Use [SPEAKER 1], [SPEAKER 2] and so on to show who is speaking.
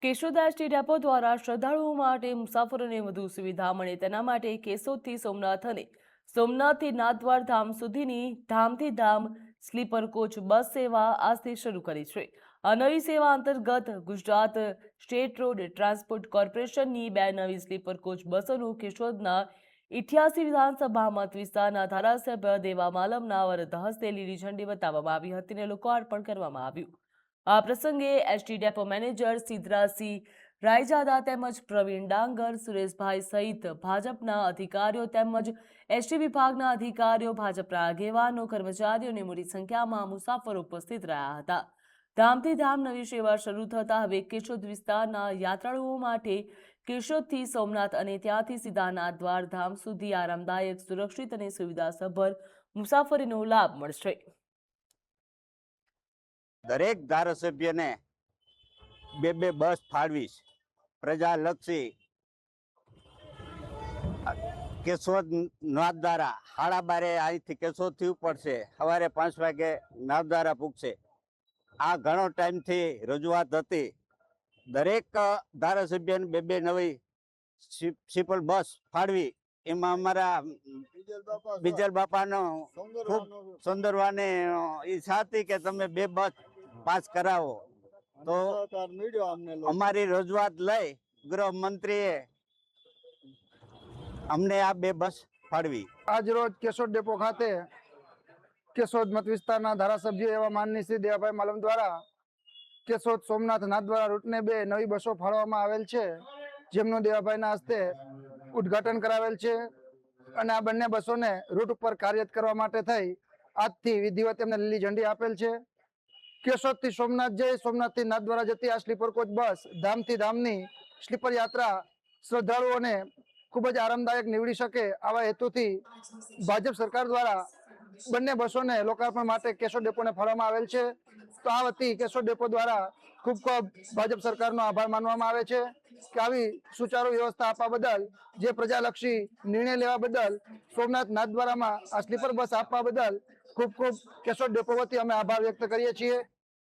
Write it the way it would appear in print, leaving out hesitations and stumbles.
[SPEAKER 1] Keshod ST depot દ્વારા શ્રદ્ધાળુઓ માટે મુસાફરોને વધુ સુવિધા મળે તેના માટે કેશોદથી સોમનાથ અને સોમનાથથી નાથદ્વાર ધામ સુધીની ધામથી ધામ સ્લીપર કોચ બસ સેવા આજથી શરૂ કરી છે। આ નવી સેવા અંતર્ગત ગુજરાત સ્ટેટ રોડ ટ્રાન્સપોર્ટ કોર્પોરેશનની બે નવી સ્લીપર કોચ બસોનું કેશોદના 88 વિધાનસભા મત વિસ્તારના ધારાસભ્ય દેવા માલમના વરદ હસ્તે લીલી ઝંડી બતાવવામાં આવી હતી અને લોકાર્પણ કરવામાં આવ્યું। આ પ્રસંગે ST depot manager Siddharajsinh Raizada તેમજ પ્રવીણ ડાંગર, સુરેશભાઈ સહિત ભાજપના અધિકારીઓ તેમજ એસટી વિભાગના અધિકારીઓ, ભાજપના આગેવાનો, કર્મચારીઓ અને મોટી સંખ્યામાં મુસાફરો ઉપસ્થિત રહ્યા હતા। ધામથી ધામ નવી સેવા શરૂ થતા હવે કેશોદ વિસ્તારના યાત્રાળુઓ માટે કેશોદથી સોમનાથ અને ત્યાંથી સીધા નાથદ્વાર ધામ સુધી આરામદાયક, સુરક્ષિત અને સુવિધાસભર મુસાફરીનો લાભ મળશે।
[SPEAKER 2] દરેક ધારાસભ્યને બે બસ ફાળવી પ્રજાલક્ષી કેશોદ નાથદ્વારા 12:30 અહીંથી કેશોદથી ઉપડશે, સવારે 5 વાગે નાથદ્વારા પૂગશે। આ ઘણો ટાઈમથી રજૂઆત હતી। દરેક ધારાસભ્યને બે નવી સિમ્પલ બસ ફાળવી એમાં અમારા બીજલ બાપાનો ખૂબ સુંદરવાની ઈચ્છા હતી કે તમે 2 બસ પાસ કરાવો, તો અમારી રજૂઆત લઈ ગૃહમંત્રીએ અમને આ 2 બસ ફાળવી।
[SPEAKER 3] આજ રોજ કેશોદ ડેપો ખાતે કેશોદ મત વિસ્તારના ધારાસભ્ય એવા માનનીય શ્રી દેવાભાઈ માલમ દ્વારા કેશોદ સોમનાથ નાથદ્વારા રૂટને 2 નવી બસો ફાળવવામાં આવેલ છે, જેમનું દેવાભાઈના હસ્તે ઉદ્ઘાટન કરાવેલ છે અને આ બંને બસોને રૂટ ઉપર કાર્યરત કરવા માટે થઈ આજથી વિધિવત એમને લીલી ઝંડી આપેલ છે। કેશોદથી સોમનાથ જઈ સોમનાથથી નાથદ્વારા જતી આ સ્લીપર કોચ બસ ધામથી ધામની સ્લીપર યાત્રા શ્રદ્ધાળુઓને ખૂબ જ આરામદાયક નીવડી શકે આવા હેતુથી ભાજપ સરકાર દ્વારા બંને બસોને લોકાર્પણ માટે કેશોદ ડેપોને ફાળવવામાં આવેલ છે। તો આ વતી કેશોદ ડેપો દ્વારા ખૂબ ભાજપ સરકારનો આભાર માનવામાં આવે છે કે આવી સુચારુ વ્યવસ્થા આપવા બદલ, જે પ્રજાલક્ષી નિર્ણય લેવા બદલ, સોમનાથ નાથદ્વારામાં આ સ્લીપર બસ આપવા બદલ ખૂબ કેશોદ ડેપો વતી અમે આભાર વ્યક્ત કરીએ છીએ।